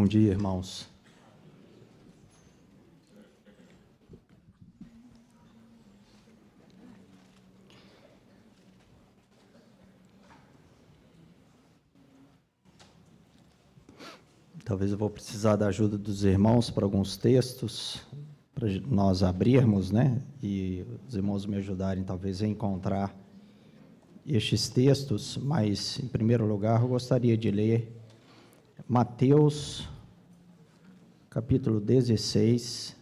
Bom dia, irmãos. Talvez eu vou precisar da ajuda dos irmãos para alguns textos, para nós abrirmos, né? E os irmãos me ajudarem, talvez, a encontrar estes textos, mas, em primeiro lugar, eu gostaria de ler Mateus, capítulo 16.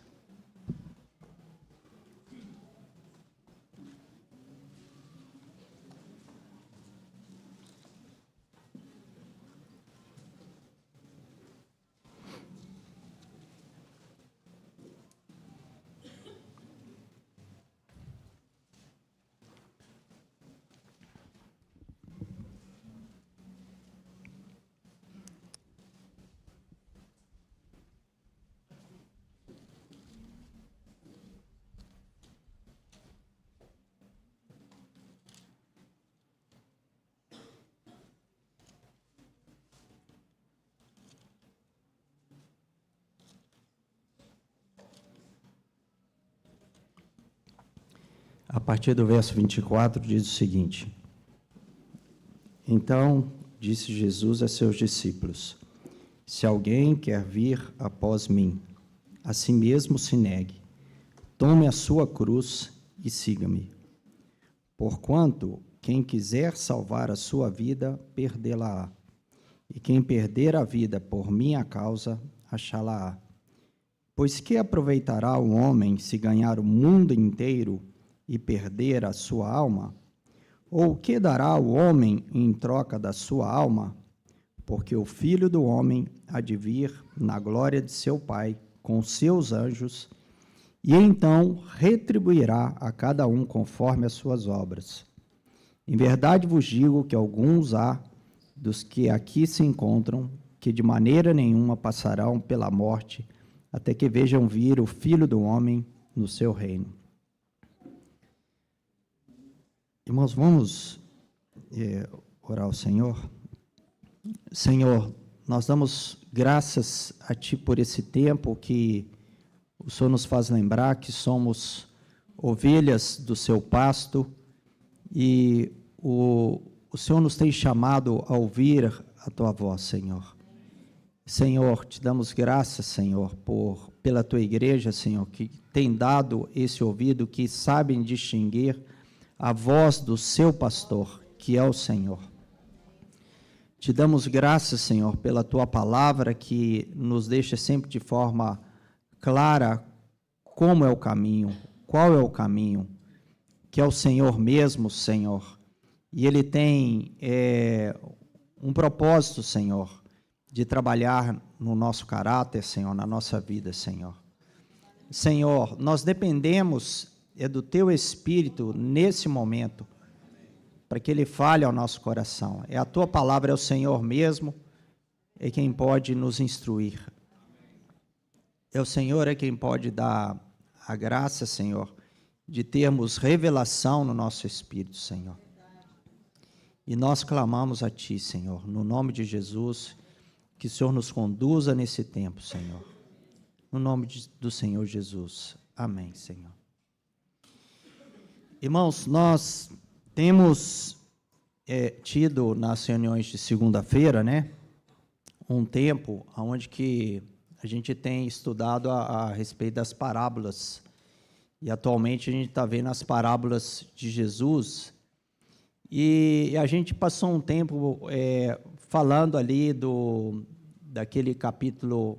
A partir do verso 24, diz o seguinte: Então disse Jesus a seus discípulos: Se alguém quer vir após mim, a si mesmo se negue, tome a sua cruz e siga-me. Porquanto, quem quiser salvar a sua vida, perdê-la-á. E quem perder a vida por minha causa, achá-la-á. Pois que aproveitará o homem se ganhar o mundo inteiro e perder a sua alma? Ou o que dará o homem em troca da sua alma? Porque o Filho do Homem há de vir na glória de seu Pai com seus anjos, e então retribuirá a cada um conforme as suas obras. Em verdade vos digo que alguns há dos que aqui se encontram, que de maneira nenhuma passarão pela morte, até que vejam vir o Filho do Homem no seu reino. Irmãos, vamos orar ao Senhor. Senhor, nós damos graças a Ti por esse tempo que o Senhor nos faz lembrar que somos ovelhas do Seu pasto e o Senhor nos tem chamado a ouvir a Tua voz, Senhor. Senhor, Te damos graças, Senhor, pela Tua igreja, Senhor, que tem dado esse ouvido, que sabem distinguir a voz do seu pastor, que é o Senhor. Te damos graças, Senhor, pela Tua palavra, que nos deixa sempre de forma clara como é o caminho, qual é o caminho, que é o Senhor mesmo, Senhor. E Ele tem um propósito, Senhor, de trabalhar no nosso caráter, Senhor, na nossa vida, Senhor. Senhor, nós dependemos do Teu Espírito nesse momento, para que Ele fale ao nosso coração. A Tua palavra, é o Senhor mesmo, é quem pode nos instruir. O Senhor é quem pode dar a graça, Senhor, de termos revelação no nosso espírito, Senhor. E nós clamamos a Ti, Senhor, no nome de Jesus, que o Senhor nos conduza nesse tempo, Senhor. No nome do Senhor Jesus. Amém, Senhor. Irmãos, nós temos tido nas reuniões de segunda-feira, né, um tempo onde que a gente tem estudado a respeito das parábolas. E atualmente a gente está vendo as parábolas de Jesus. E a gente passou um tempo falando ali daquele capítulo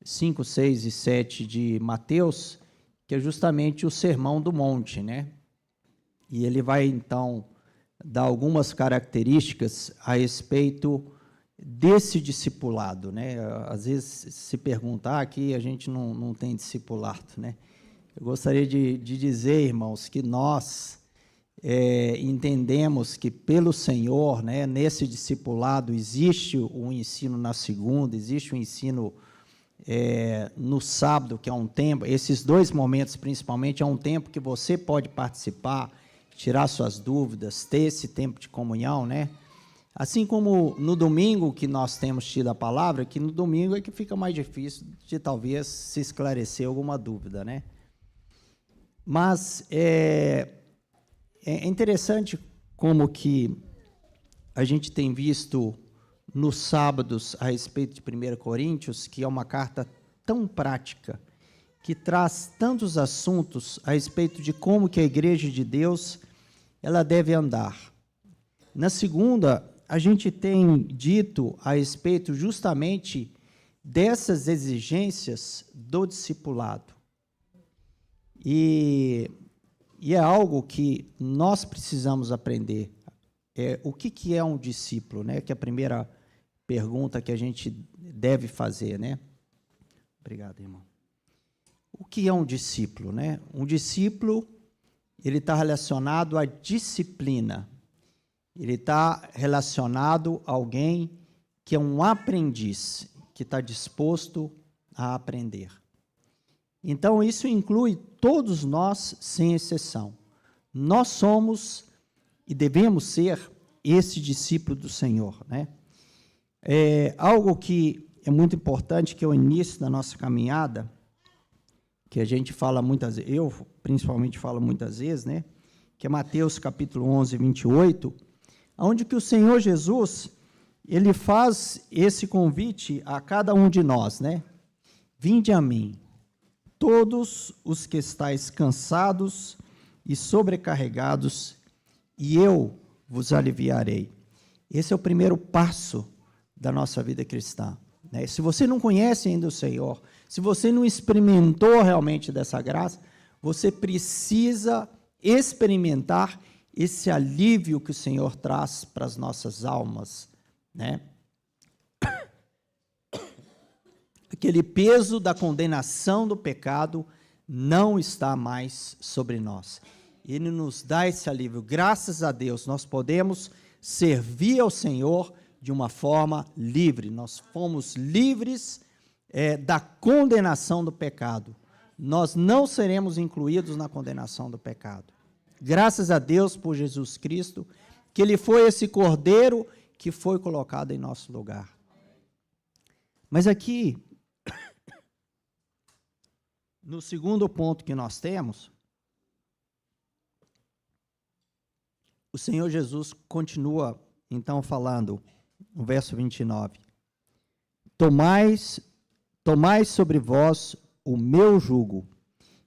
5, 6 e 7 de Mateus, que é justamente o Sermão do Monte, né? E ele vai, então, dar algumas características a respeito desse discipulado, né? Às vezes se pergunta, aqui a gente não tem discipulado, né? Eu gostaria de dizer, irmãos, que nós entendemos que pelo Senhor, né, nesse discipulado, existe o ensino na segunda, existe o ensino no sábado, que é um tempo, esses dois momentos principalmente, é um tempo que você pode participar, tirar suas dúvidas, ter esse tempo de comunhão, né? Assim como no domingo que nós temos tido a palavra, que no domingo é que fica mais difícil de talvez se esclarecer alguma dúvida, né? Mas é interessante como que a gente tem visto nos sábados a respeito de 1 Coríntios, que é uma carta tão prática, que traz tantos assuntos a respeito de como que a igreja de Deus ela deve andar. Na segunda, a gente tem dito a respeito justamente dessas exigências do discipulado. E é algo que nós precisamos aprender. O que é um discípulo, né? Que é a primeira pergunta que a gente deve fazer, né? Obrigado, irmão. O que é um discípulo, né? Um discípulo, ele está relacionado à disciplina. Ele está relacionado a alguém que é um aprendiz, que está disposto a aprender. Então, isso inclui todos nós, sem exceção. Nós somos e devemos ser esse discípulo do Senhor, né? Algo que é muito importante, que é o início da nossa caminhada, que a gente fala muitas vezes, eu principalmente falo muitas vezes, né? Que é Mateus capítulo 11, 28, onde que o Senhor Jesus, ele faz esse convite a cada um de nós, né? Vinde a mim, todos os que estáis cansados e sobrecarregados, e eu vos aliviarei. Esse é o primeiro passo da nossa vida cristã, né? Se você não conhece ainda o Senhor, se você não experimentou realmente dessa graça, você precisa experimentar esse alívio que o Senhor traz para as nossas almas, né? Aquele peso da condenação do pecado não está mais sobre nós. Ele nos dá esse alívio. Graças a Deus, nós podemos servir ao Senhor de uma forma livre. Nós fomos livres da condenação do pecado. Nós não seremos incluídos na condenação do pecado. Graças a Deus por Jesus Cristo, que Ele foi esse cordeiro que foi colocado em nosso lugar. Mas aqui, no segundo ponto que nós temos, o Senhor Jesus continua, então, falando, no verso 29, Tomai sobre vós o meu jugo,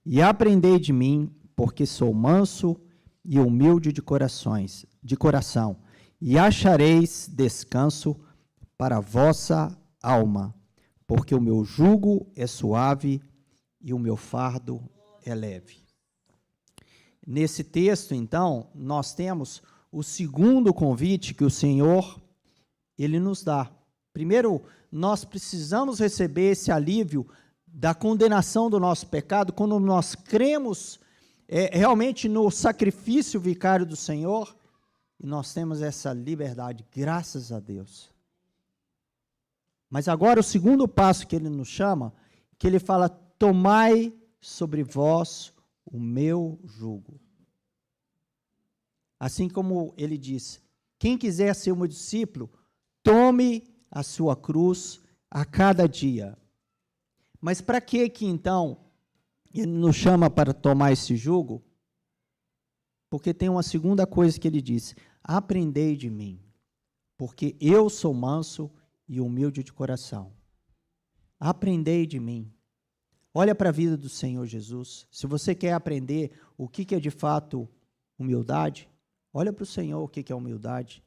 e aprendei de mim, porque sou manso e humilde de coração, e achareis descanso para a vossa alma, porque o meu jugo é suave e o meu fardo é leve. Nesse texto, então, nós temos o segundo convite que o Senhor, Ele nos dá. Primeiro, nós precisamos receber esse alívio da condenação do nosso pecado, quando nós cremos realmente no sacrifício vicário do Senhor, e nós temos essa liberdade, graças a Deus. Mas agora o segundo passo que Ele nos chama, que Ele fala, tomai sobre vós o meu jugo. Assim como Ele diz, quem quiser ser o meu discípulo, tome a sua cruz a cada dia. Mas para que então Ele nos chama para tomar esse jugo? Porque tem uma segunda coisa que Ele diz, aprendei de mim, porque eu sou manso e humilde de coração. Aprendei de mim. Olha para a vida do Senhor Jesus. Se você quer aprender o que é de fato humildade, olha para o Senhor o que é humildade.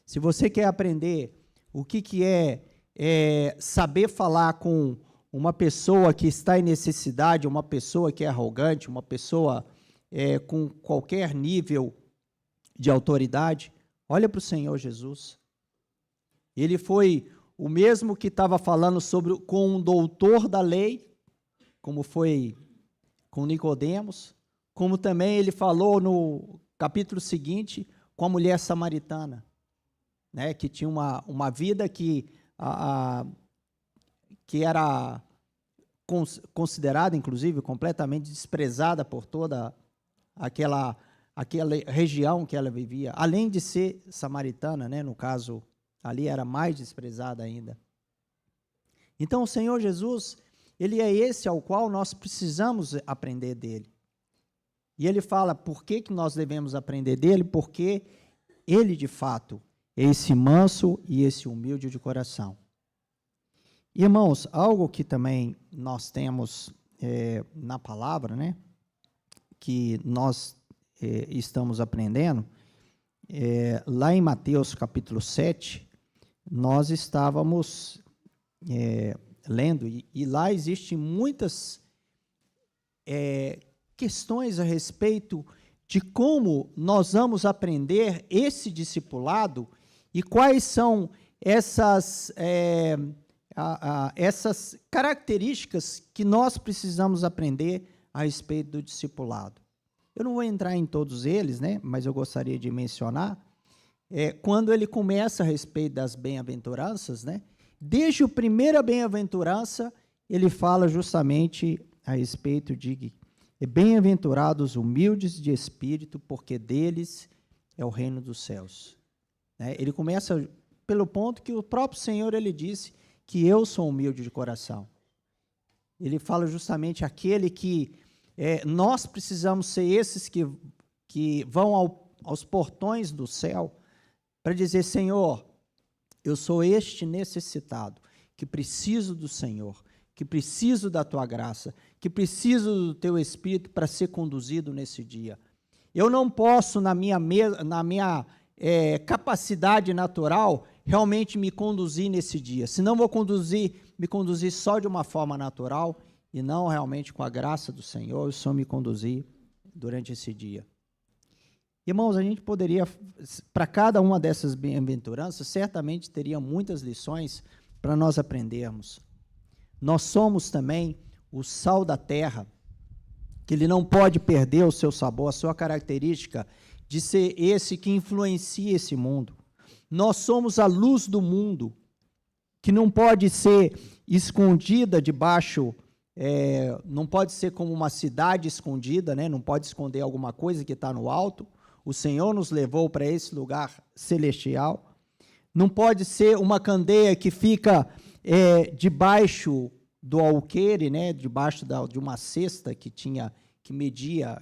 Se você quer aprender o que é saber falar com uma pessoa que está em necessidade, uma pessoa que é arrogante, uma pessoa com qualquer nível de autoridade, olha para o Senhor Jesus. Ele foi o mesmo que estava falando com um doutor da lei, como foi com Nicodemos, como também ele falou no capítulo seguinte com a mulher samaritana, né, que tinha uma vida que era considerada, inclusive, completamente desprezada por toda aquela aquela região que ela vivia, além de ser samaritana, né, no caso, ali era mais desprezada ainda. Então, o Senhor Jesus, ele é esse ao qual nós precisamos aprender dele. E ele fala por que nós devemos aprender dele, porque ele, de fato, é esse manso e esse humilde de coração. Irmãos, algo que também nós temos na palavra, né, que nós estamos aprendendo, lá em Mateus capítulo 7, nós estávamos lendo, e lá existem muitas questões a respeito de como nós vamos aprender esse discipulado e quais são essas características que nós precisamos aprender a respeito do discipulado. Eu não vou entrar em todos eles, né, mas eu gostaria de mencionar, quando ele começa a respeito das bem-aventuranças, né, desde a primeira bem-aventurança, ele fala justamente a respeito de bem-aventurados humildes de espírito, porque deles é o reino dos céus. Ele começa pelo ponto que o próprio Senhor, ele disse que eu sou humilde de coração. Ele fala justamente aquele que nós precisamos ser esses que vão aos portões do céu para dizer, Senhor, eu sou este necessitado, que preciso do Senhor, que preciso da Tua graça, que preciso do Teu Espírito para ser conduzido nesse dia. Eu não posso, na minha capacidade natural, realmente me conduzir nesse dia. Senão vou me conduzir só de uma forma natural e não realmente com a graça do Senhor, o Senhor me conduzir durante esse dia. Irmãos, a gente poderia, para cada uma dessas bem-aventuranças, certamente teria muitas lições para nós aprendermos. Nós somos também o sal da terra, que ele não pode perder o seu sabor, a sua característica de ser esse que influencia esse mundo. Nós somos a luz do mundo, que não pode ser escondida debaixo, não pode ser como uma cidade escondida, né? Não pode esconder alguma coisa que está no alto. O Senhor nos levou para esse lugar celestial. Não pode ser uma candeia que fica debaixo do alqueire, né? Debaixo de uma cesta que media,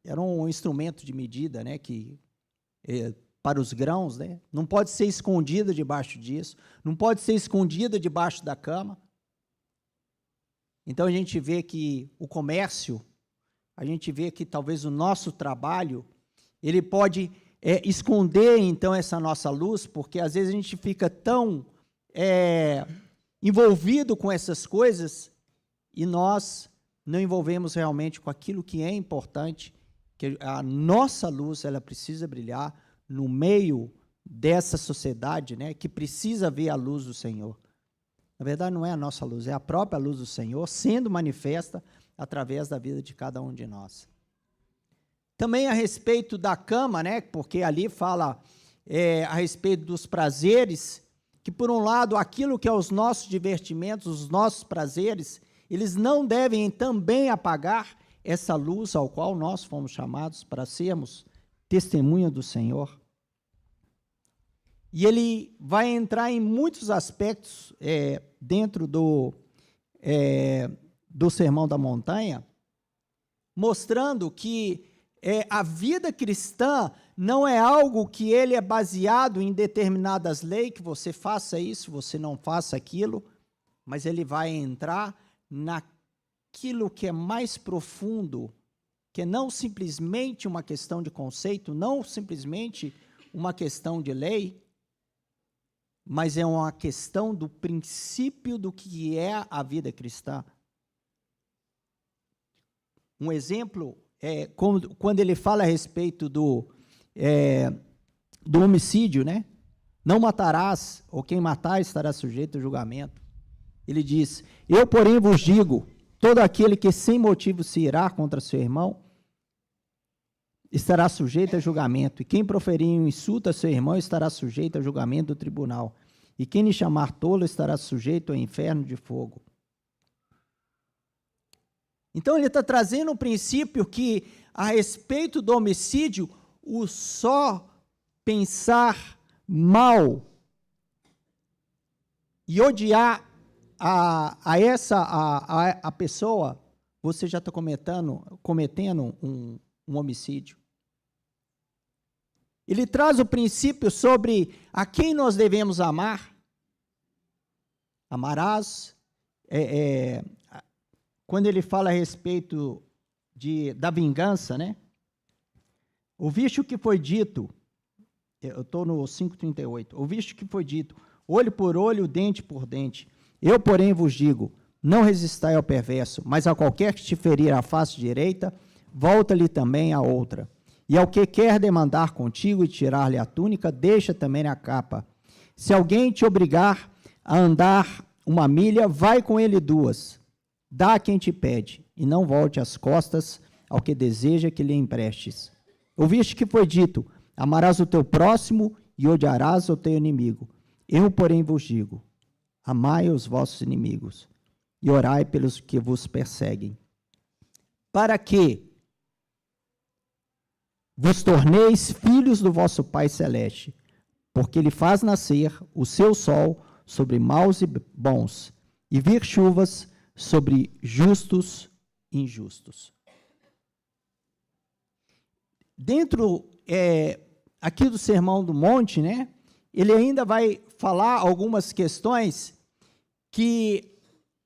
era um instrumento de medida, né, para os grãos, né? Não pode ser escondida debaixo disso, não pode ser escondida debaixo da cama. Então, a gente vê que o comércio, a gente vê que talvez o nosso trabalho, ele pode esconder, então, essa nossa luz, porque às vezes a gente fica tão envolvido com essas coisas e nós não envolvemos realmente com aquilo que é importante, que a nossa luz, ela precisa brilhar no meio dessa sociedade, né, que precisa ver a luz do Senhor. Na verdade, não é a nossa luz, é a própria luz do Senhor sendo manifesta através da vida de cada um de nós. Também a respeito da cama, né, porque ali fala a respeito dos prazeres, que por um lado, aquilo que é os nossos divertimentos, os nossos prazeres, eles não devem também apagar essa luz ao qual nós fomos chamados para sermos testemunha do Senhor. E ele vai entrar em muitos aspectos dentro do Sermão da Montanha, mostrando que a vida cristã não é algo que ele é baseado em determinadas leis, que você faça isso, você não faça aquilo, mas ele vai entrar naquilo que é mais profundo, que é não simplesmente uma questão de conceito, não simplesmente uma questão de lei, mas é uma questão do princípio do que é a vida cristã. Um exemplo quando ele fala a respeito do homicídio, né? Não matarás, ou quem matar estará sujeito ao julgamento. Ele diz, eu, porém, vos digo, todo aquele que sem motivo se irá contra seu irmão, estará sujeito a julgamento, e quem proferir um insulto a seu irmão estará sujeito a julgamento do tribunal, e quem lhe chamar tolo estará sujeito ao inferno de fogo. Então, ele está trazendo um princípio que, a respeito do homicídio, o só pensar mal e odiar a pessoa, você já está cometendo um homicídio. Ele traz o princípio sobre a quem nós devemos amar. Amarás, quando ele fala a respeito da vingança, né? Ouviste o que foi dito, eu estou no 5,38, ouviste o que foi dito, olho por olho, dente por dente. Eu, porém, vos digo, não resistai ao perverso, mas a qualquer que te ferir a face direita, volta-lhe também a outra. E ao que quer demandar contigo e tirar-lhe a túnica, deixa também a capa. Se alguém te obrigar a andar 1 milha, vai com ele 2. Dá a quem te pede, e não volte as costas ao que deseja que lhe emprestes. Ouviste que foi dito, amarás o teu próximo e odiarás o teu inimigo. Eu, porém, vos digo, amai os vossos inimigos e orai pelos que vos perseguem, para que vos torneis filhos do vosso Pai Celeste, porque Ele faz nascer o seu sol sobre maus e bons, e vir chuvas sobre justos e injustos. Dentro aqui do Sermão do Monte, né, ele ainda vai falar algumas questões que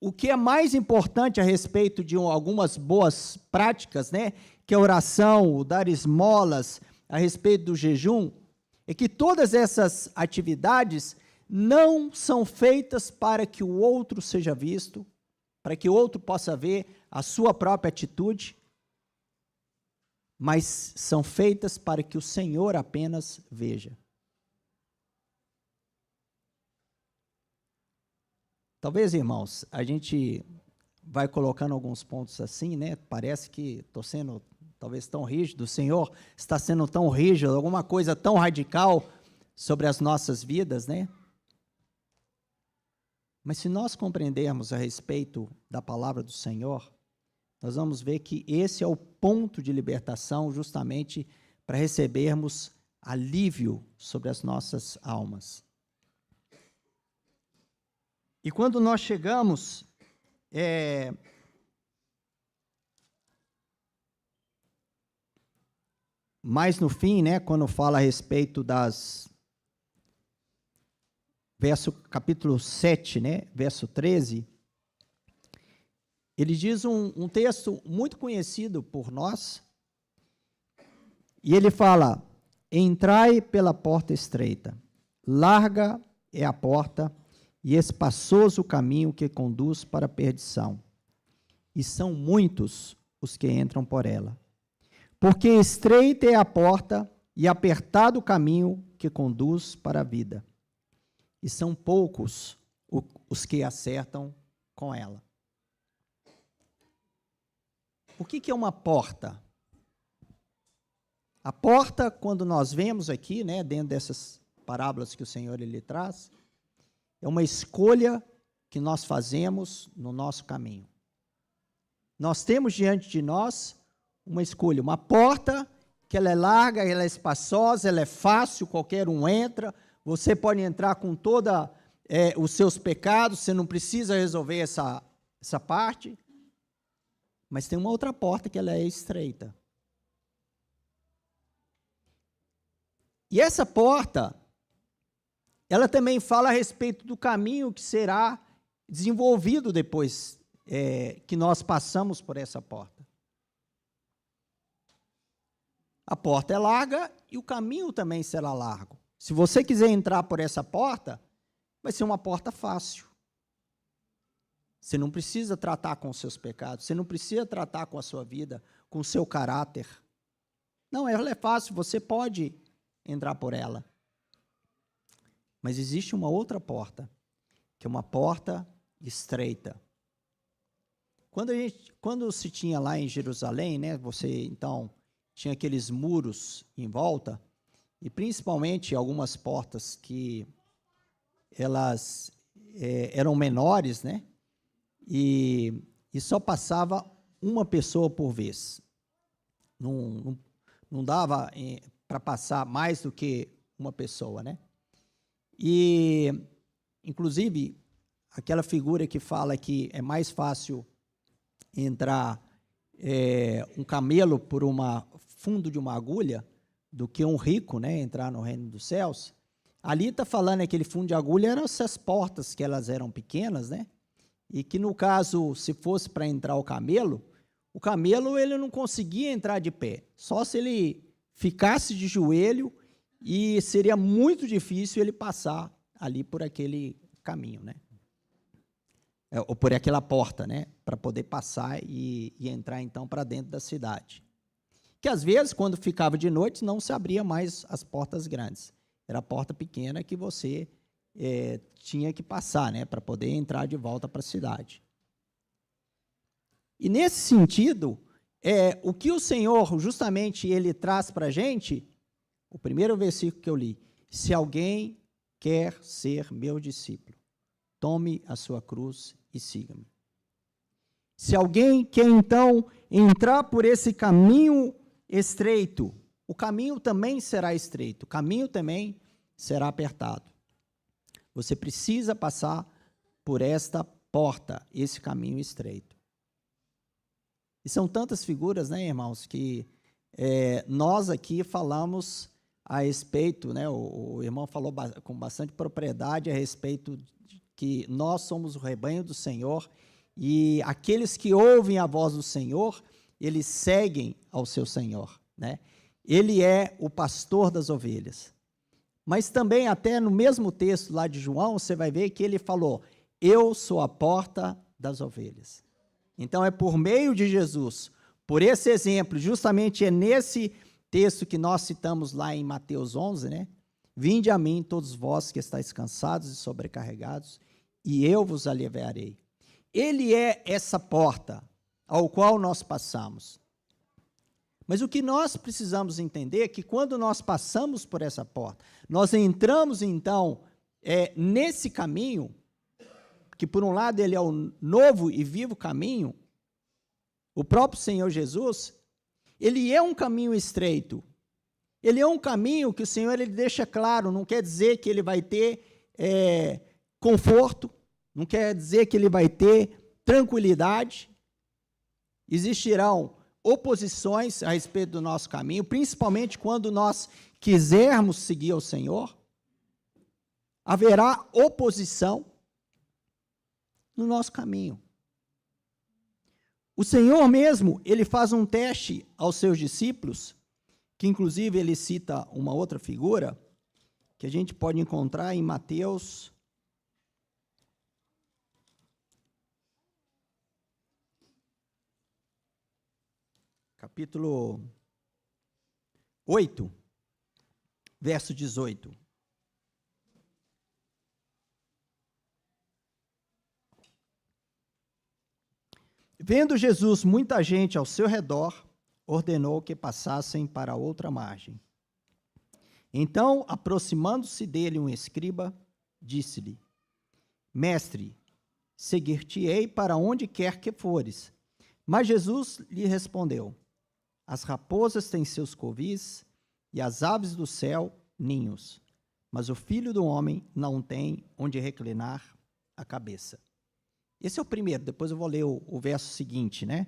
o que é mais importante a respeito de algumas boas práticas, né, que é a oração, o dar esmolas, a respeito do jejum, é que todas essas atividades não são feitas para que o outro seja visto, para que o outro possa ver a sua própria atitude, mas são feitas para que o Senhor apenas veja. Talvez, irmãos, a gente vai colocando alguns pontos assim, né? Parece que estou sendo talvez tão rígido, o Senhor está sendo tão rígido, alguma coisa tão radical sobre as nossas vidas, né? Mas se nós compreendermos a respeito da palavra do Senhor, nós vamos ver que esse é o ponto de libertação justamente para recebermos alívio sobre as nossas almas. E quando nós chegamos mais no fim, né, quando fala a respeito capítulo 7, né, verso 13, ele diz um texto muito conhecido por nós, e ele fala, entrai pela porta estreita, larga é a porta, e espaçoso o caminho que conduz para a perdição, e são muitos os que entram por ela. Porque estreita é a porta e apertado o caminho que conduz para a vida, e são poucos os que acertam com ela. O que é uma porta? A porta, quando nós vemos aqui, né, dentro dessas parábolas que o Senhor ele traz, é uma escolha que nós fazemos no nosso caminho. Nós temos diante de nós uma escolha, uma porta que ela é larga, ela é espaçosa, ela é fácil, qualquer um entra, você pode entrar com todos os seus pecados, você não precisa resolver essa parte, mas tem uma outra porta que ela é estreita. E essa porta, ela também fala a respeito do caminho que será desenvolvido depois que nós passamos por essa porta. A porta é larga e o caminho também será largo. Se você quiser entrar por essa porta, vai ser uma porta fácil. Você não precisa tratar com os seus pecados, você não precisa tratar com a sua vida, com o seu caráter. Não, ela é fácil, você pode entrar por ela. Mas existe uma outra porta, que é uma porta estreita. Quando se tinha lá em Jerusalém, né, você então tinha aqueles muros em volta, e principalmente algumas portas que elas eram menores, né, e só passava uma pessoa por vez. Não dava para passar mais do que uma pessoa, né? E, inclusive, aquela figura que fala que é mais fácil entrar um camelo por fundo de uma agulha do que um rico, né, entrar no reino dos céus. Ali está falando que aquele fundo de agulha eram essas portas, que elas eram pequenas, né? E que, no caso, se fosse para entrar o camelo ele não conseguia entrar de pé, só se ele ficasse de joelho, e seria muito difícil ele passar ali por aquele caminho, né? Ou por aquela porta, né? Para poder passar e entrar, então, para dentro da cidade. Que, às vezes, quando ficava de noite, não se abria mais as portas grandes. Era a porta pequena que você tinha que passar, né? Para poder entrar de volta para a cidade. E, nesse sentido, o que o Senhor, justamente, ele traz para a gente, o primeiro versículo que eu li: se alguém quer ser meu discípulo, tome a sua cruz e siga-me. Se alguém quer, então, entrar por esse caminho estreito, o caminho também será estreito, o caminho também será apertado. Você precisa passar por esta porta, esse caminho estreito. E são tantas figuras, né, irmãos, que nós aqui falamos a respeito, né, o irmão falou com bastante propriedade a respeito de que nós somos o rebanho do Senhor, e aqueles que ouvem a voz do Senhor, eles seguem ao seu Senhor, né? Ele é o pastor das ovelhas. Mas também, até no mesmo texto lá de João, você vai ver que ele falou: eu sou a porta das ovelhas. Então, é por meio de Jesus, por esse exemplo, justamente é nesse texto que nós citamos lá em Mateus 11, né? Vinde a mim, todos vós que estáis cansados e sobrecarregados, e eu vos aliviarei. Ele é essa porta ao qual nós passamos. Mas o que nós precisamos entender é que quando nós passamos por essa porta, nós entramos, então, nesse caminho, que por um lado ele é o novo e vivo caminho, o próprio Senhor Jesus, ele é um caminho estreito. Ele é um caminho que o Senhor ele deixa claro, não quer dizer que ele vai ter conforto, não quer dizer que ele vai ter tranquilidade. Existirão oposições a respeito do nosso caminho, principalmente quando nós quisermos seguir ao Senhor. Haverá oposição no nosso caminho. O Senhor mesmo, ele faz um teste aos seus discípulos, que inclusive ele cita uma outra figura, que a gente pode encontrar em Mateus capítulo 8, verso 18. Vendo Jesus muita gente ao seu redor, ordenou que passassem para outra margem. Então, aproximando-se dele um escriba, disse-lhe: Mestre, seguir-te-ei para onde quer que fores. Mas Jesus lhe respondeu: As raposas têm seus covis e as aves do céu ninhos, mas o Filho do Homem não tem onde reclinar a cabeça. Esse é o primeiro, depois eu vou ler o verso seguinte, né?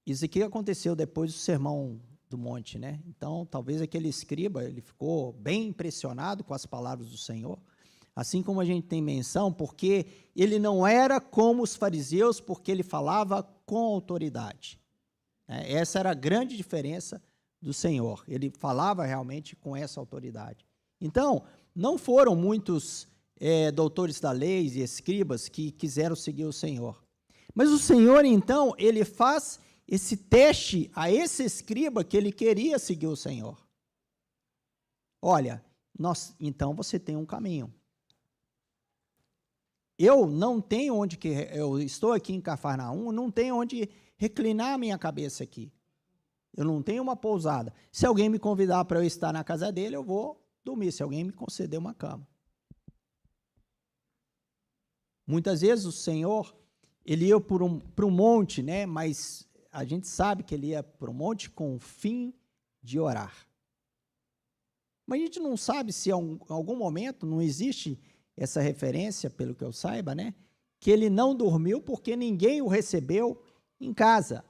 Isso aqui aconteceu depois do Sermão do Monte, né? Então, talvez aquele escriba, ele ficou bem impressionado com as palavras do Senhor, assim como a gente tem menção, porque ele não era como os fariseus, porque ele falava com autoridade. Essa era a grande diferença do Senhor, ele falava realmente com essa autoridade. Então, não foram muitos doutores da lei e escribas que quiseram seguir o Senhor. Mas o Senhor, então, ele faz esse teste a esse escriba que ele queria seguir o Senhor. Olha, então você tem um caminho. Eu não tenho onde eu estou aqui em Cafarnaum, não tenho onde reclinar a minha cabeça aqui. Eu não tenho uma pousada. Se alguém me convidar para eu estar na casa dele, eu vou dormir, se alguém me conceder uma cama. Muitas vezes o Senhor, ele ia para um monte, né? Mas a gente sabe que ele ia para um monte com o fim de orar. Mas a gente não sabe se em algum momento, não existe essa referência, pelo que eu saiba, né? Que ele não dormiu porque ninguém o recebeu em casa.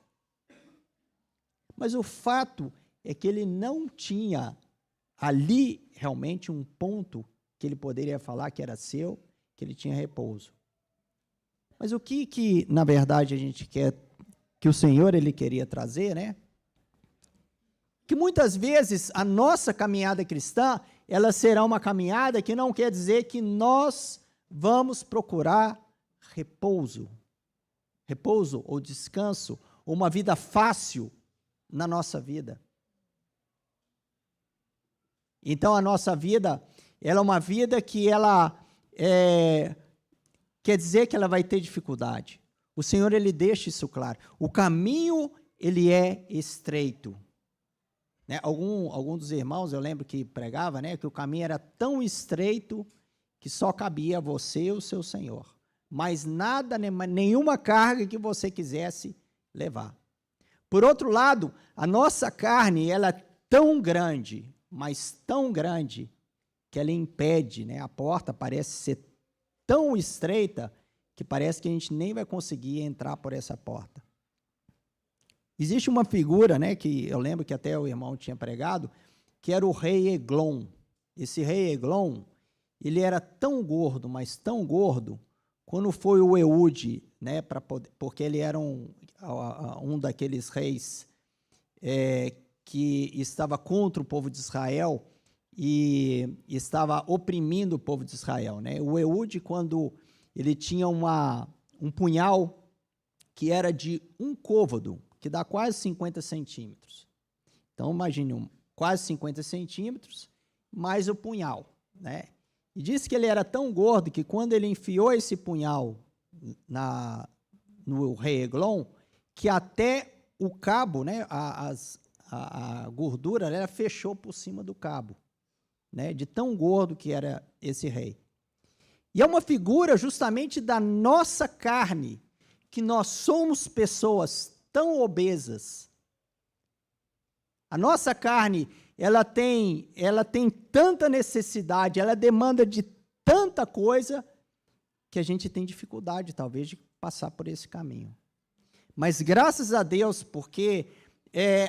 Mas o fato é que ele não tinha ali realmente um ponto que ele poderia falar que era seu, que ele tinha repouso. Mas o que na verdade a gente quer, que o Senhor ele queria trazer, né? Que muitas vezes a nossa caminhada cristã, ela será uma caminhada que não quer dizer que nós vamos procurar repouso ou descanso, ou uma vida fácil na nossa vida. Então, a nossa vida, ela é uma vida que ela quer dizer que ela vai ter dificuldade. O Senhor, ele deixa isso claro. O caminho, ele é estreito. Né? Algum dos irmãos, eu lembro que pregava, né, que o caminho era tão estreito que só cabia você e o seu Senhor. Mas nada, nenhuma carga que você quisesse levar. Por outro lado, a nossa carne, ela é tão grande, mas tão grande, que ela impede, né? A porta parece ser tão estreita que parece que a gente nem vai conseguir entrar por essa porta. Existe uma figura, né, que eu lembro que até o irmão tinha pregado, que era o rei Eglon. Esse rei Eglon, ele era tão gordo, mas tão gordo, quando foi o Eude, né, porque ele era um daqueles reis que estava contra o povo de Israel e estava oprimindo o povo de Israel, né? O Eude, quando ele tinha um punhal que era de um côvado, que dá quase 50 centímetros. Então, imagine, quase 50 centímetros, mais o punhal, né? E disse que ele era tão gordo que quando ele enfiou esse punhal no rei Eglon, que até o cabo, né, a gordura, ela fechou por cima do cabo, né, de tão gordo que era esse rei. E é uma figura justamente da nossa carne, que nós somos pessoas tão obesas. A nossa carne, ela tem tanta necessidade, ela demanda de tanta coisa, que a gente tem dificuldade, talvez, de passar por esse caminho. Mas graças a Deus, porque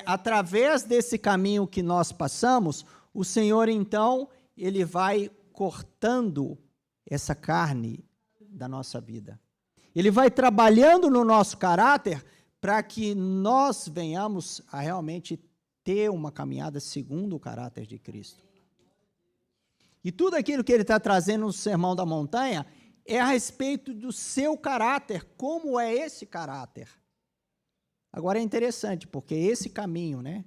através desse caminho que nós passamos, o Senhor, então, ele vai cortando essa carne da nossa vida. Ele vai trabalhando no nosso caráter para que nós venhamos a realmente ter uma caminhada segundo o caráter de Cristo. E tudo aquilo que ele está trazendo no Sermão da Montanha é a respeito do seu caráter, como é esse caráter. Agora é interessante, porque esse caminho, né,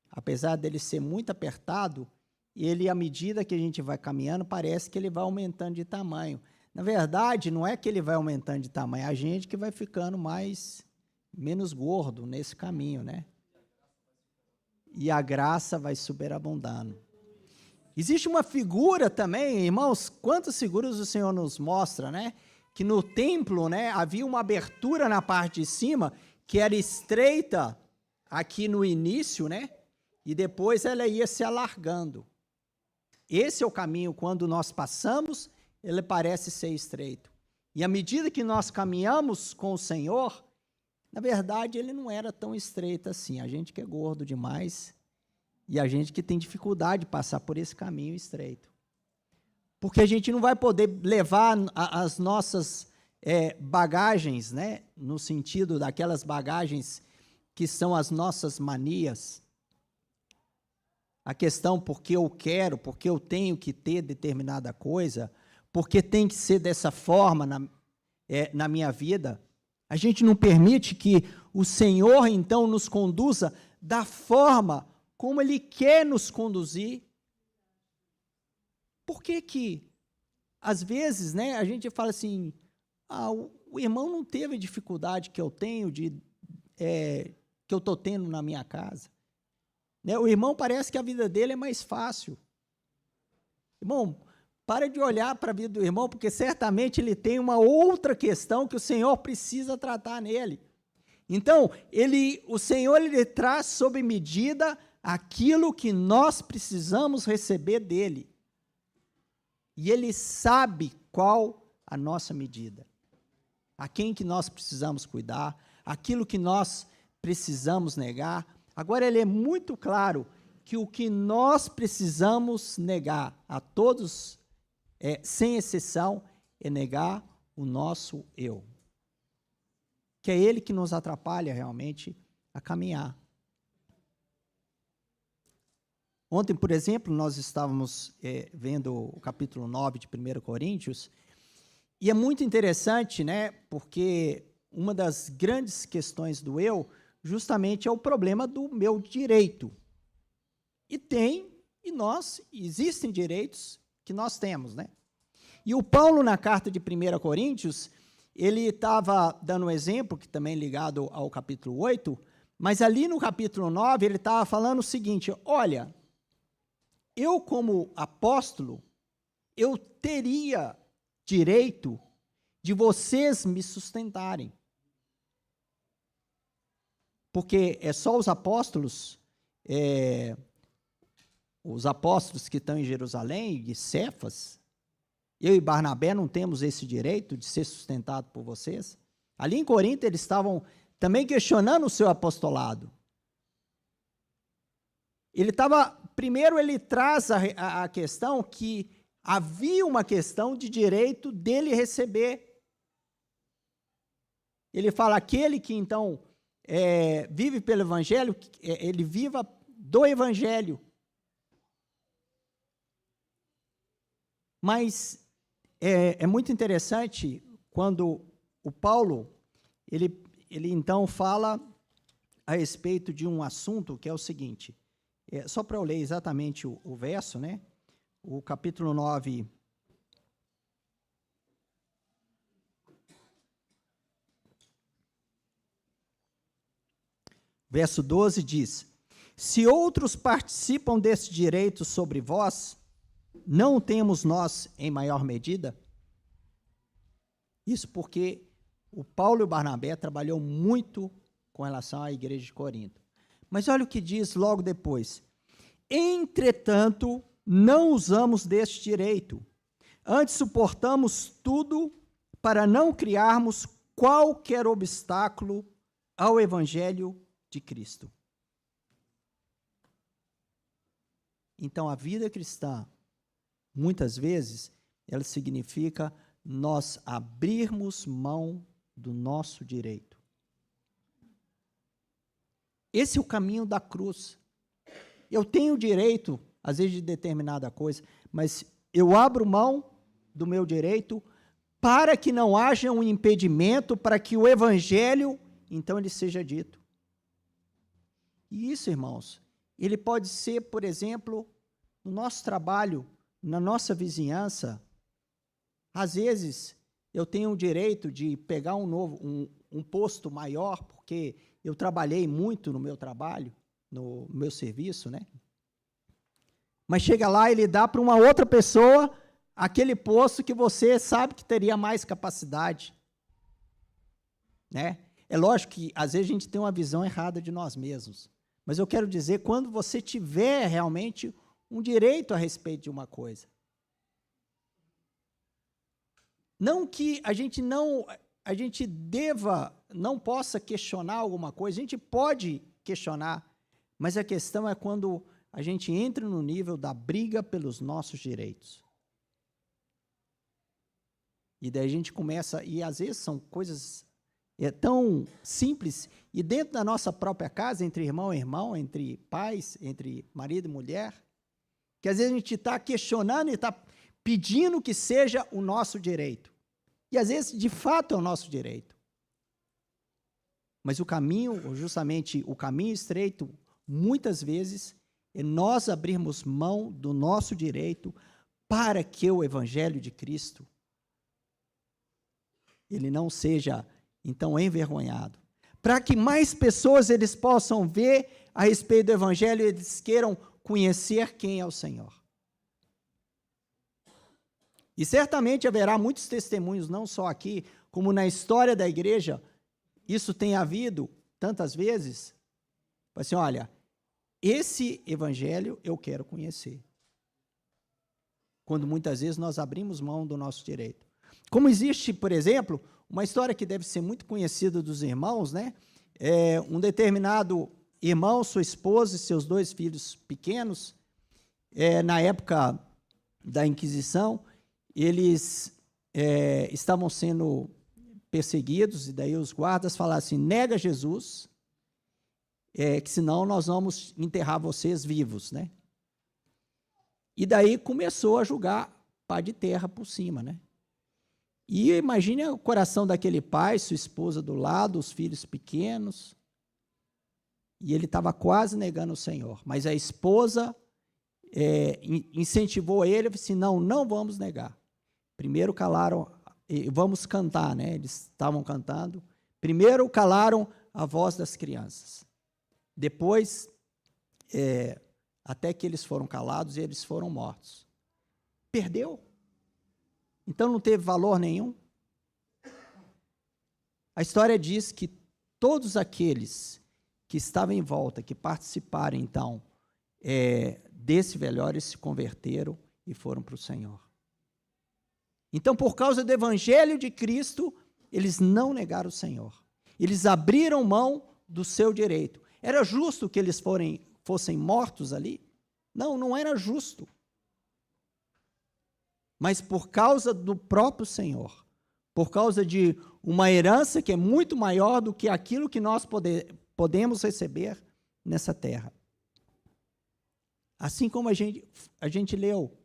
apesar dele ser muito apertado, ele, à medida que a gente vai caminhando, parece que ele vai aumentando de tamanho. Na verdade, não é que ele vai aumentando de tamanho, é a gente que vai ficando menos gordo nesse caminho, né? E a graça vai superabundando. Existe uma figura também, irmãos, quantas figuras o Senhor nos mostra, né? Que no templo, né, havia uma abertura na parte de cima, que era estreita aqui no início, né? E depois ela ia se alargando. Esse é o caminho, quando nós passamos, ele parece ser estreito. E à medida que nós caminhamos com o Senhor, na verdade, ele não era tão estreito assim. A gente que é gordo demais e a gente que tem dificuldade de passar por esse caminho estreito. Porque a gente não vai poder levar as nossas bagagens, né? No sentido daquelas bagagens que são as nossas manias. A questão porque eu quero, porque eu tenho que ter determinada coisa, porque tem que ser dessa forma na minha vida. A gente não permite que o Senhor, então, nos conduza da forma como Ele quer nos conduzir. Por que às vezes, né, a gente fala assim, o irmão não teve a dificuldade que eu tenho, que eu estou tendo na minha casa. Né? O irmão parece que a vida dele é mais fácil. Irmão, para de olhar para a vida do irmão, porque certamente ele tem uma outra questão que o Senhor precisa tratar nele. Então, o Senhor ele traz sob medida aquilo que nós precisamos receber dele. E ele sabe qual a nossa medida. A quem que nós precisamos cuidar, aquilo que nós precisamos negar. Agora, ele é muito claro que o que nós precisamos negar a todos, sem exceção, é negar o nosso eu. Que é ele que nos atrapalha realmente a caminhar. Ontem, por exemplo, nós estávamos vendo o capítulo 9 de 1 Coríntios, e é muito interessante, né, porque uma das grandes questões do eu, justamente é o problema do meu direito. Existem direitos que nós temos, né? E o Paulo, na carta de 1 Coríntios, ele estava dando um exemplo, que também é ligado ao capítulo 8, mas ali no capítulo 9, ele estava falando o seguinte: olha, eu como apóstolo, eu teria direito de vocês me sustentarem. Porque é só os apóstolos que estão em Jerusalém, de Cefas, eu e Barnabé não temos esse direito de ser sustentado por vocês? Ali em Corinto eles estavam também questionando o seu apostolado. Primeiro ele traz a questão que havia uma questão de direito dele receber. Ele fala, aquele que então vive pelo Evangelho, ele viva do Evangelho. Mas é muito interessante quando o Paulo, ele então fala a respeito de um assunto que é o seguinte, só para eu ler exatamente o verso, né? O capítulo 9, verso 12 diz, se outros participam desse direito sobre vós, não temos nós em maior medida? Isso porque o Paulo e o Barnabé trabalhou muito com relação à igreja de Corinto. Mas olha o que diz logo depois. Entretanto, não usamos deste direito. Antes suportamos tudo para não criarmos qualquer obstáculo ao evangelho de Cristo. Então, a vida cristã, muitas vezes, ela significa nós abrirmos mão do nosso direito. Esse é o caminho da cruz. Eu tenho direito, às vezes, de determinada coisa, mas eu abro mão do meu direito para que não haja um impedimento, para que o evangelho, então, ele seja dito. E isso, irmãos, ele pode ser, por exemplo, no nosso trabalho, na nossa vizinhança. Às vezes, eu tenho o direito de pegar um posto maior, porque eu trabalhei muito no meu trabalho, no meu serviço, né? Mas chega lá e ele dá para uma outra pessoa aquele posto que você sabe que teria mais capacidade, né? É lógico que, às vezes, a gente tem uma visão errada de nós mesmos, mas eu quero dizer, quando você tiver realmente um direito a respeito de uma coisa, não que a gente não possa questionar alguma coisa, a gente pode questionar, mas a questão é quando a gente entra no nível da briga pelos nossos direitos. E daí a gente começa, e às vezes são coisas tão simples, e dentro da nossa própria casa, entre irmão e irmão, entre pais, entre marido e mulher, que às vezes a gente está questionando e está pedindo que seja o nosso direito. E às vezes, de fato, é o nosso direito. Mas o caminho, justamente o caminho estreito, muitas vezes, é nós abrirmos mão do nosso direito para que o evangelho de Cristo, ele não seja, então, envergonhado. Para que mais pessoas eles possam ver a respeito do evangelho e eles queiram conhecer quem é o Senhor. E certamente haverá muitos testemunhos, não só aqui, como na história da igreja, isso tem havido tantas vezes. Assim, olha, esse evangelho eu quero conhecer. Quando muitas vezes nós abrimos mão do nosso direito. Como existe, por exemplo, uma história que deve ser muito conhecida dos irmãos, né? Um determinado irmão, sua esposa e seus 2 filhos pequenos, na época da Inquisição, eles estavam sendo perseguidos, e daí os guardas falaram assim, nega Jesus, que senão nós vamos enterrar vocês vivos, né? E daí começou a jogar pá de terra por cima, né? E imagine o coração daquele pai, sua esposa do lado, os filhos pequenos, e ele estava quase negando o Senhor, mas a esposa incentivou ele, e disse assim, não vamos negar. Primeiro calaram, vamos cantar, né? Eles estavam cantando. Primeiro calaram a voz das crianças. Depois, até que eles foram calados e eles foram mortos. Perdeu. Então não teve valor nenhum. A história diz que todos aqueles que estavam em volta, que participaram, então, desse velório, se converteram e foram para o Senhor. Então, por causa do Evangelho de Cristo, eles não negaram o Senhor. Eles abriram mão do seu direito. Era justo que eles fossem mortos ali? Não, não era justo. Mas por causa do próprio Senhor, por causa de uma herança que é muito maior do que aquilo que nós podemos receber nessa terra. Assim como a gente leu,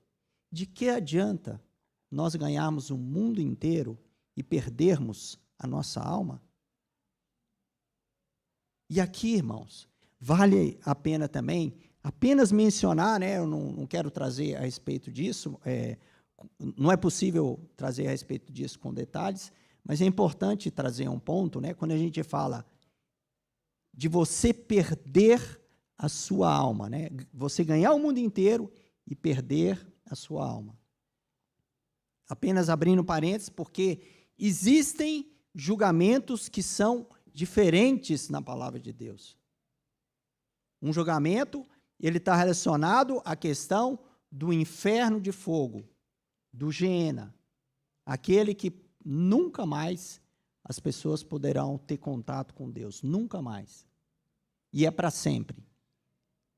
de que adianta nós ganharmos o mundo inteiro e perdermos a nossa alma? E aqui, irmãos, vale a pena também apenas mencionar, né, eu não quero trazer a respeito disso, não é possível trazer a respeito disso com detalhes, mas é importante trazer um ponto, né, quando a gente fala de você perder a sua alma, né, você ganhar o mundo inteiro e perder a sua alma. Apenas abrindo parênteses, porque existem julgamentos que são diferentes na palavra de Deus. Um julgamento, ele está relacionado à questão do inferno de fogo, do Geena, aquele que nunca mais as pessoas poderão ter contato com Deus, nunca mais. E é para sempre.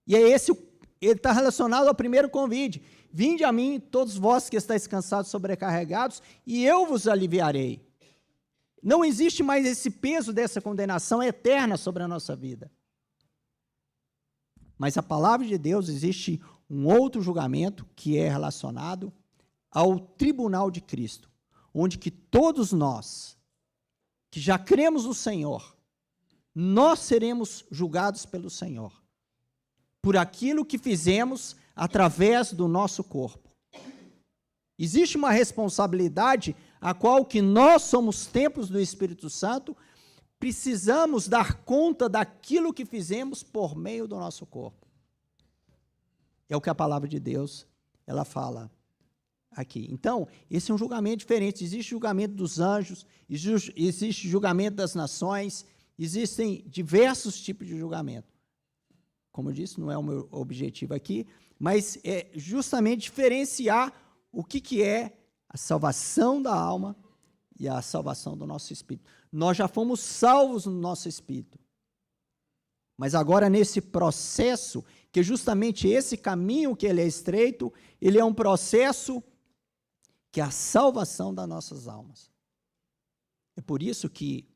E é esse, ele está relacionado ao primeiro convite. Vinde a mim, todos vós que estáis cansados, sobrecarregados, e eu vos aliviarei. Não existe mais esse peso dessa condenação eterna sobre a nossa vida. Mas a palavra de Deus, existe um outro julgamento que é relacionado ao tribunal de Cristo, onde que todos nós, que já cremos no Senhor, nós seremos julgados pelo Senhor, por aquilo que fizemos através do nosso corpo. Existe uma responsabilidade a qual que nós somos templos do Espírito Santo, precisamos dar conta daquilo que fizemos por meio do nosso corpo. É o que a palavra de Deus, ela fala aqui. Então, esse é um julgamento diferente. Existe julgamento dos anjos, existe julgamento das nações, existem diversos tipos de julgamento. Como eu disse, não é o meu objetivo aqui, mas é justamente diferenciar o que é a salvação da alma e a salvação do nosso espírito. Nós já fomos salvos no nosso espírito. Mas agora, nesse processo, que justamente esse caminho que ele é estreito, ele é um processo que é a salvação das nossas almas. É por isso que,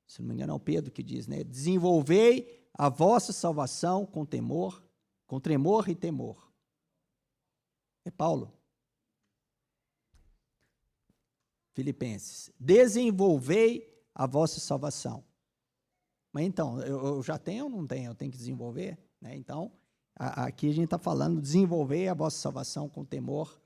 se não me engano, é o Pedro que diz, né? Desenvolvei a vossa salvação com temor, com tremor e temor. É Paulo. Filipenses. Desenvolvei a vossa salvação. Mas então, eu já tenho ou não tenho? Eu tenho que desenvolver? Né? Então, aqui a gente está falando, desenvolver a vossa salvação com temor,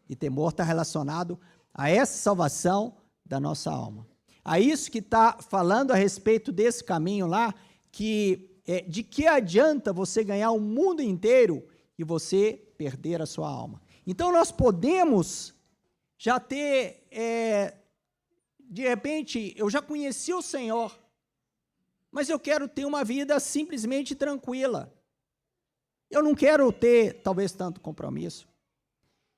e temor está relacionado a essa salvação da nossa alma. A isso que está falando a respeito desse caminho lá, que de que adianta você ganhar o mundo inteiro e você perder a sua alma? Então, nós podemos já ter, de repente, eu já conheci o Senhor, mas eu quero ter uma vida simplesmente tranquila. Eu não quero ter, talvez, tanto compromisso.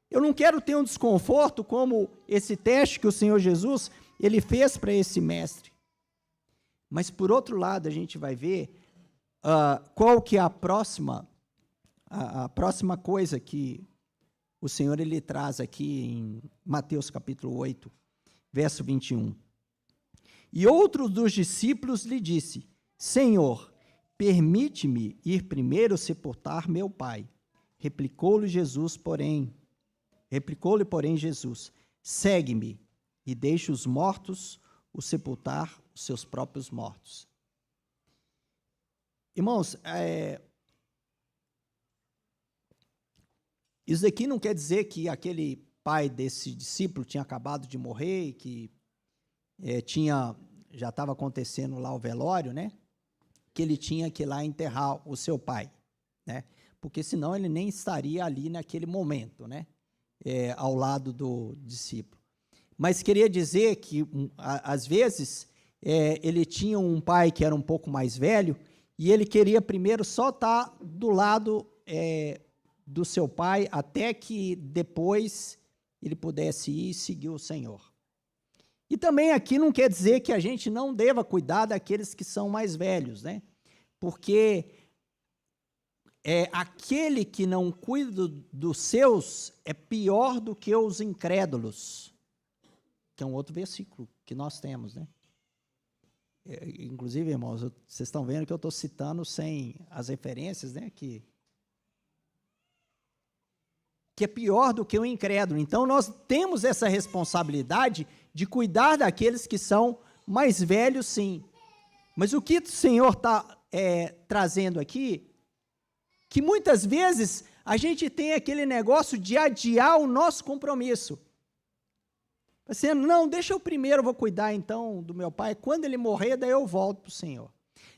Eu não quero ter um desconforto como esse teste que o Senhor Jesus, ele fez para esse mestre. Mas, por outro lado, a gente vai ver qual que é a próxima coisa que o Senhor ele traz aqui em Mateus capítulo 8, verso 21. E outro dos discípulos lhe disse: Senhor, permite-me ir primeiro sepultar meu pai. Replicou-lhe, porém, Jesus: segue-me e deixe os mortos o sepultar os seus próprios mortos. Irmãos, isso aqui não quer dizer que aquele pai desse discípulo tinha acabado de morrer e que já estava acontecendo lá o velório, né? Que ele tinha que ir lá enterrar o seu pai, né? Porque senão ele nem estaria ali naquele momento, né? Ao lado do discípulo. Mas queria dizer que, às vezes, ele tinha um pai que era um pouco mais velho e ele queria primeiro só estar do lado do seu pai até que depois ele pudesse ir e seguir o Senhor. E também aqui não quer dizer que a gente não deva cuidar daqueles que são mais velhos, né? Porque aquele que não cuida dos seus é pior do que os incrédulos, que é um outro versículo que nós temos, né? Inclusive, irmãos, vocês estão vendo que eu estou citando sem as referências, né? Que é pior do que o incrédulo. Então, nós temos essa responsabilidade de cuidar daqueles que são mais velhos, sim. Mas o que o Senhor está trazendo aqui, que muitas vezes a gente tem aquele negócio de adiar o nosso compromisso. Assim, não, deixa eu primeiro, vou cuidar então do meu pai, quando ele morrer, daí eu volto para o Senhor.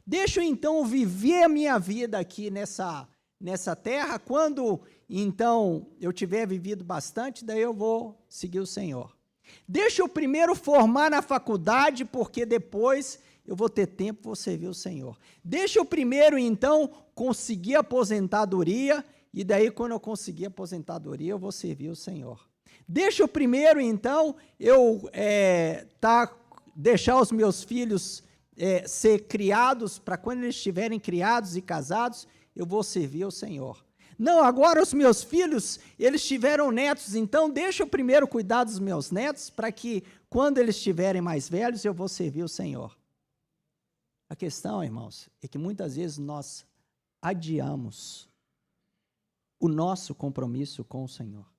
Deixa eu então viver a minha vida aqui nessa terra, quando então eu tiver vivido bastante, daí eu vou seguir o Senhor. Deixa eu primeiro formar na faculdade, porque depois eu vou ter tempo, vou servir o Senhor. Deixa eu primeiro, então, conseguir a aposentadoria, e daí, quando eu conseguir a aposentadoria, eu vou servir o Senhor. Deixa eu primeiro, então, deixar os meus filhos ser criados, para quando eles estiverem criados e casados, eu vou servir o Senhor. Não, agora os meus filhos, eles tiveram netos, então deixa eu primeiro cuidar dos meus netos, para que quando eles estiverem mais velhos, eu vou servir o Senhor. A questão, irmãos, é que muitas vezes nós adiamos o nosso compromisso com o Senhor.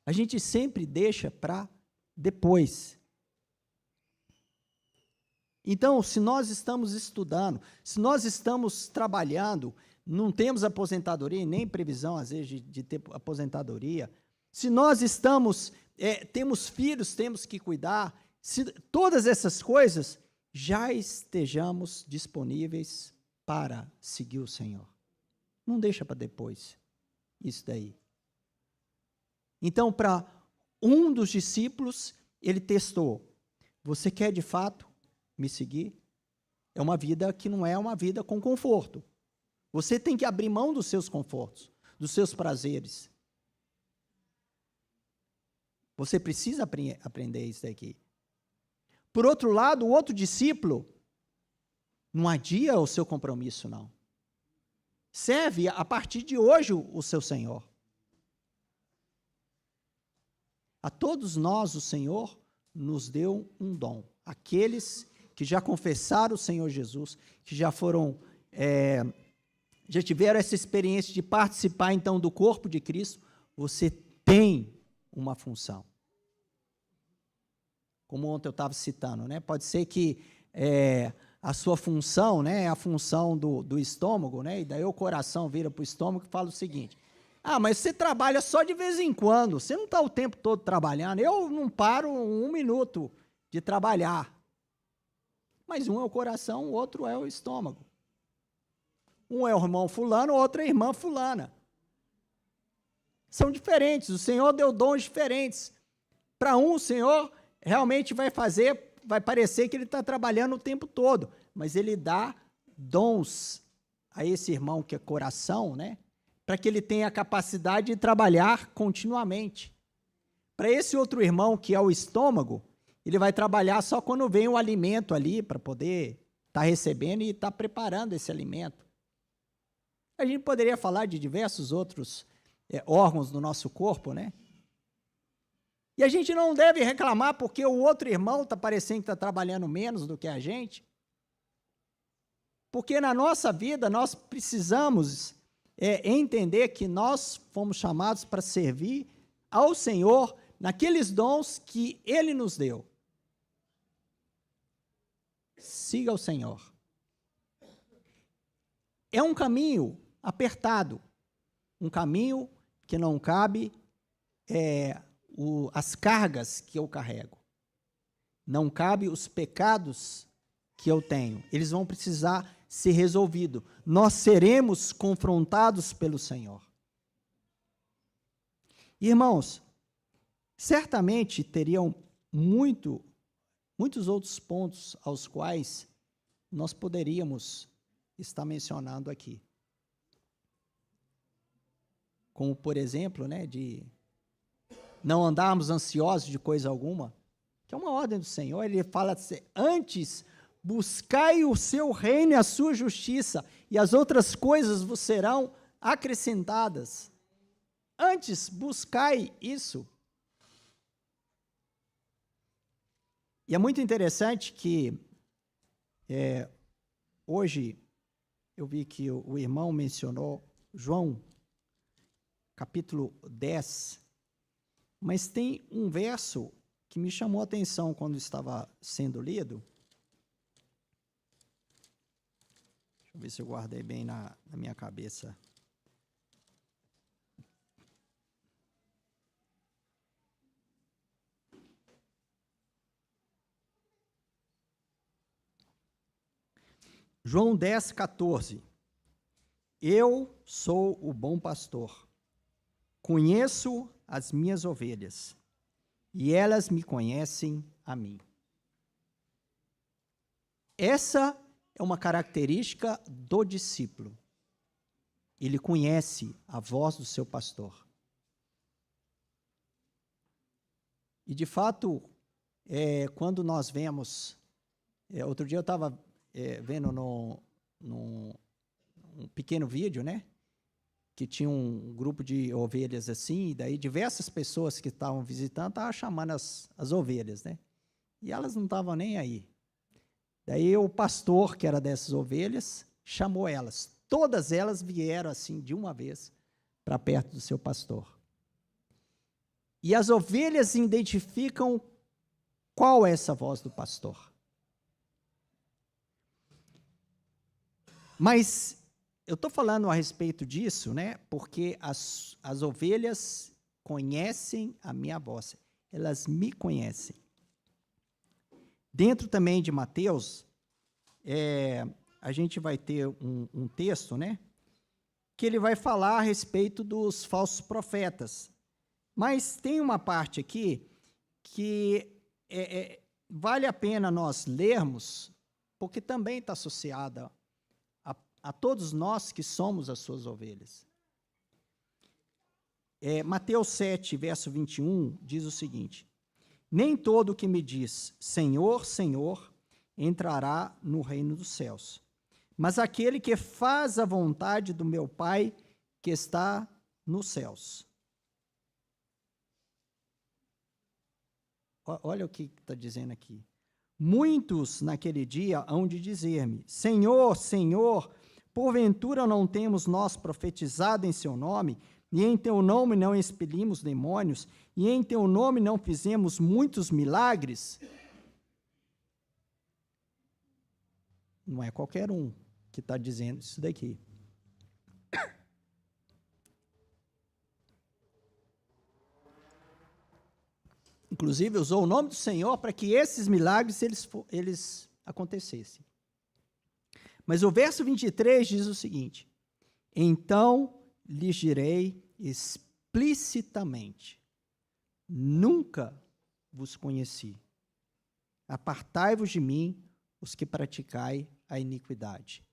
A gente sempre deixa para depois. Então, se nós estamos estudando, se nós estamos trabalhando, não temos aposentadoria, nem previsão, às vezes, de ter aposentadoria, se nós temos filhos, temos que cuidar, se todas essas coisas, já estejamos disponíveis para seguir o Senhor. Não deixa para depois, isso daí. Então, para um dos discípulos, ele testou. Você quer, de fato, me seguir? É uma vida que não é uma vida com conforto. Você tem que abrir mão dos seus confortos, dos seus prazeres. Você precisa aprender isso daqui. Por outro lado, o outro discípulo não adia o seu compromisso, não. Serve a partir de hoje o seu Senhor. A todos nós, o Senhor nos deu um dom. Aqueles que já confessaram o Senhor Jesus, que já tiveram essa experiência de participar, então, do corpo de Cristo, você tem uma função. Como ontem eu estava citando, né? Pode ser que a sua função, né, é a função do estômago, né? E daí o coração vira para o estômago e fala o seguinte: mas você trabalha só de vez em quando, você não está o tempo todo trabalhando, eu não paro 1 minuto de trabalhar. Mas um é o coração, o outro é o estômago. Um é o irmão fulano, o outro é a irmã fulana. são diferentes. O Senhor deu dons diferentes. Para um, o Senhor realmente vai parecer que ele está trabalhando o tempo todo, mas ele dá dons a esse irmão que é coração, né? Para que ele tenha a capacidade de trabalhar continuamente. Para esse outro irmão que é o estômago, ele vai trabalhar só quando vem o alimento ali, para poder estar recebendo e estar preparando esse alimento. A gente poderia falar de diversos outros órgãos do nosso corpo, né? E a gente não deve reclamar porque o outro irmão está parecendo que está trabalhando menos do que a gente. Porque na nossa vida nós precisamos entender que nós fomos chamados para servir ao Senhor naqueles dons que Ele nos deu. Siga o Senhor. É um caminho apertado, um caminho que não cabe as cargas que eu carrego. Não cabe os pecados que eu tenho. Eles vão precisar ser resolvidos. Nós seremos confrontados pelo Senhor. Irmãos, certamente teriam muitos outros pontos aos quais nós poderíamos estar mencionando aqui. Como, por exemplo, né, de não andarmos ansiosos de coisa alguma, que é uma ordem do Senhor. Ele fala assim: antes buscai o seu reino e a sua justiça, e as outras coisas vos serão acrescentadas. Antes buscai isso. E é muito interessante que hoje eu vi que o irmão mencionou João, capítulo 10, mas tem um verso que me chamou a atenção quando estava sendo lido. Deixa eu ver se eu guardei bem na minha cabeça. João 10, 14. Eu sou o bom pastor. Conheço as minhas ovelhas, e elas me conhecem a mim. Essa é uma característica do discípulo. Ele conhece a voz do seu pastor. E, de fato, quando nós vemos... outro dia eu estava vendo num pequeno vídeo, né? Que tinha um grupo de ovelhas assim, e daí diversas pessoas que estavam visitando estavam chamando as ovelhas, né? E elas não estavam nem aí. Daí o pastor, que era dessas ovelhas, chamou elas. Todas elas vieram assim, de uma vez, para perto do seu pastor. E as ovelhas identificam qual é essa voz do pastor. Mas eu estou falando a respeito disso, né? Porque as ovelhas conhecem a minha voz. Elas me conhecem. Dentro também de Mateus, a gente vai ter um texto, né? Que ele vai falar a respeito dos falsos profetas. Mas tem uma parte aqui que vale a pena nós lermos, porque também está associada a todos nós que somos as suas ovelhas. Mateus 7, verso 21, diz o seguinte: nem todo o que me diz Senhor, Senhor, entrará no reino dos céus, mas aquele que faz a vontade do meu Pai que está nos céus. Olha o que está dizendo aqui. Muitos naquele dia hão de dizer-me: Senhor, Senhor, porventura não temos nós profetizado em seu nome, e em teu nome não expelimos demônios, e em teu nome não fizemos muitos milagres? Não é qualquer um que está dizendo isso daqui. Inclusive, usou o nome do Senhor para que esses milagres eles acontecessem. Mas o verso 23 diz o seguinte: então lhes direi explicitamente: nunca vos conheci. Apartai-vos de mim, os que praticai a iniquidade.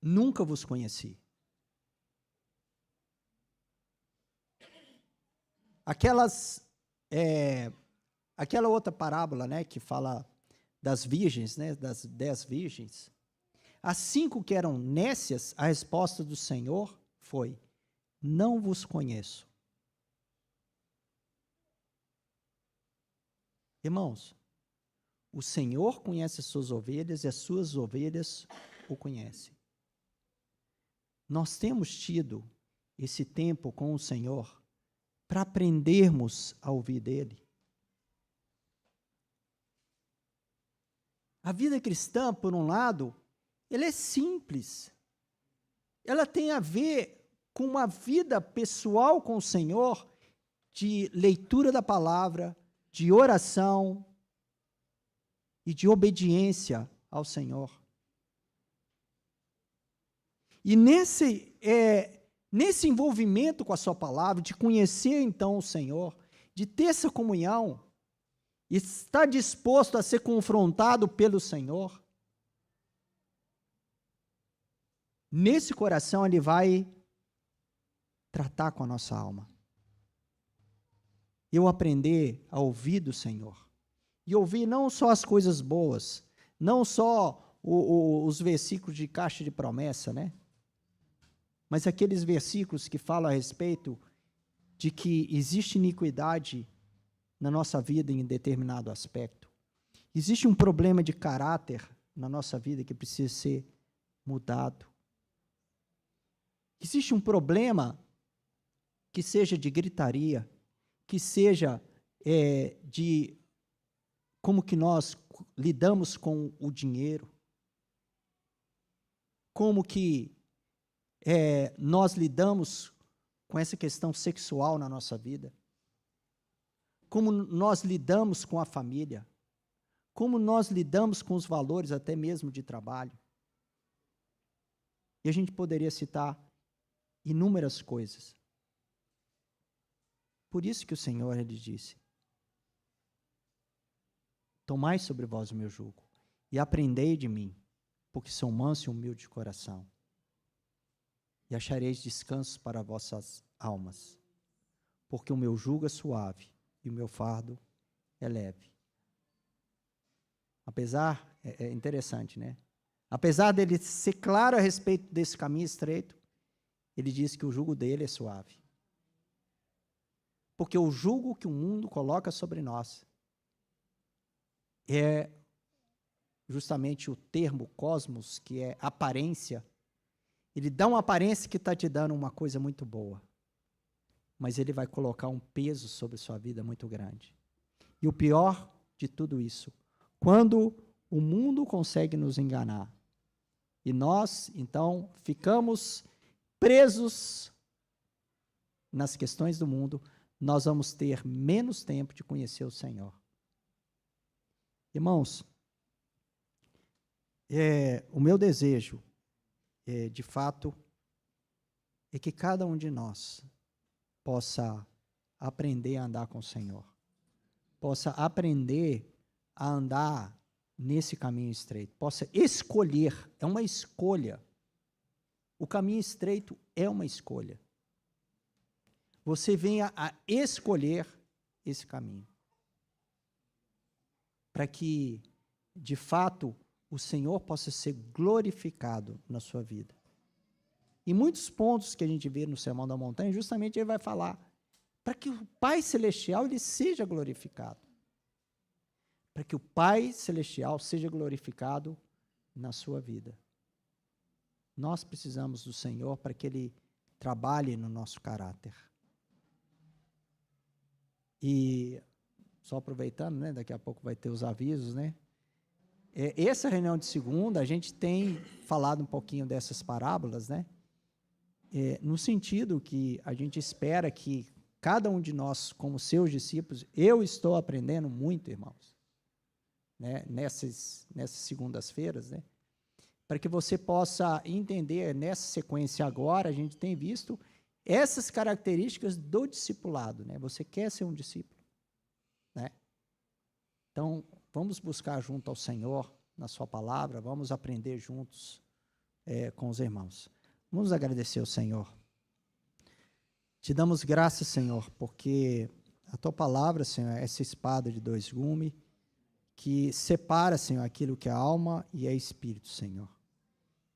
Nunca vos conheci. Aquela outra parábola, né, que fala das virgens, né, das 10 virgens, as 5 que eram nécias, a resposta do Senhor foi: não vos conheço. Irmãos, o Senhor conhece as suas ovelhas e as suas ovelhas o conhecem. Nós temos tido esse tempo com o Senhor para aprendermos a ouvir dele. A vida cristã, por um lado, ela é simples. Ela tem a ver com uma vida pessoal com o Senhor, de leitura da palavra, de oração e de obediência ao Senhor. E nesse envolvimento com a sua palavra, de conhecer então o Senhor, de ter essa comunhão, estar disposto a ser confrontado pelo Senhor, nesse coração ele vai tratar com a nossa alma. Eu aprender a ouvir do Senhor. E ouvir não só as coisas boas, não só os versículos de caixa de promessa, né? Mas aqueles versículos que falam a respeito de que existe iniquidade na nossa vida em determinado aspecto. Existe um problema de caráter na nossa vida que precisa ser mudado. Existe um problema que seja de gritaria, que seja de como que nós lidamos com o dinheiro, como que nós lidamos com essa questão sexual na nossa vida, como nós lidamos com a família, como nós lidamos com os valores até mesmo de trabalho. E a gente poderia citar inúmeras coisas. Por isso que o Senhor, ele disse: tomai sobre vós o meu jugo e aprendei de mim, porque sou manso e humilde de coração, e achareis descanso para vossas almas, porque o meu jugo é suave e o meu fardo é leve. Apesar, é interessante, né? Apesar dele ser claro a respeito desse caminho estreito, ele diz que o jugo dele é suave. Porque o jugo que o mundo coloca sobre nós é justamente o termo cosmos, que é aparência. Ele dá uma aparência que está te dando uma coisa muito boa, mas ele vai colocar um peso sobre sua vida muito grande. E o pior de tudo isso, quando o mundo consegue nos enganar, e nós, então, ficamos presos nas questões do mundo, nós vamos ter menos tempo de conhecer o Senhor. Irmãos, o meu desejo, de fato, é que cada um de nós possa aprender a andar com o Senhor, possa aprender a andar nesse caminho estreito, possa escolher, é uma escolha. O caminho estreito é uma escolha. Você venha a escolher esse caminho, para que, de fato, o Senhor possa ser glorificado na sua vida. E muitos pontos que a gente vê no Sermão da Montanha, justamente ele vai falar para que o Pai Celestial ele seja glorificado. Para que o Pai Celestial seja glorificado na sua vida. Nós precisamos do Senhor para que Ele trabalhe no nosso caráter. E, só aproveitando, né, daqui a pouco vai ter os avisos, né? Essa reunião de segunda, a gente tem falado um pouquinho dessas parábolas, né? No sentido que a gente espera que cada um de nós, como seus discípulos, eu estou aprendendo muito, irmãos, né? Nessas segundas-feiras, né? para que você possa entender, nessa sequência agora, a gente tem visto essas características do discipulado, né? Você quer ser um discípulo, né? Então, vamos buscar junto ao Senhor, na sua palavra, vamos aprender juntos com os irmãos. Vamos agradecer ao Senhor. Te damos graças, Senhor, porque a tua palavra, Senhor, é essa espada de dois gumes, que separa, Senhor, aquilo que é alma e é espírito, Senhor.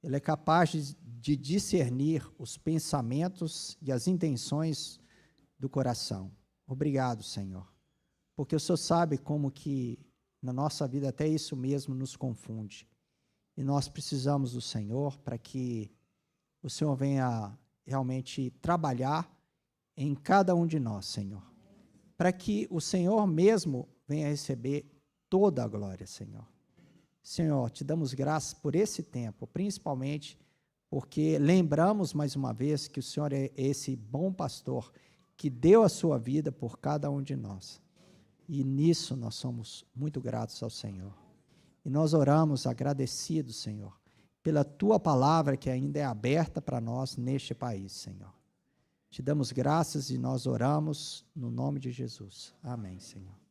Ele é capaz de discernir os pensamentos e as intenções do coração. Obrigado, Senhor, porque o Senhor sabe como que na nossa vida até isso mesmo nos confunde. E nós precisamos do Senhor para que o Senhor venha realmente trabalhar em cada um de nós, Senhor, para que o Senhor mesmo venha receber toda a glória, Senhor. Senhor, te damos graças por esse tempo, principalmente porque lembramos mais uma vez que o Senhor é esse bom pastor que deu a sua vida por cada um de nós. E nisso nós somos muito gratos ao Senhor. E nós oramos agradecidos, Senhor, pela tua palavra que ainda é aberta para nós neste país, Senhor. Te damos graças e nós oramos no nome de Jesus. Amém, Senhor.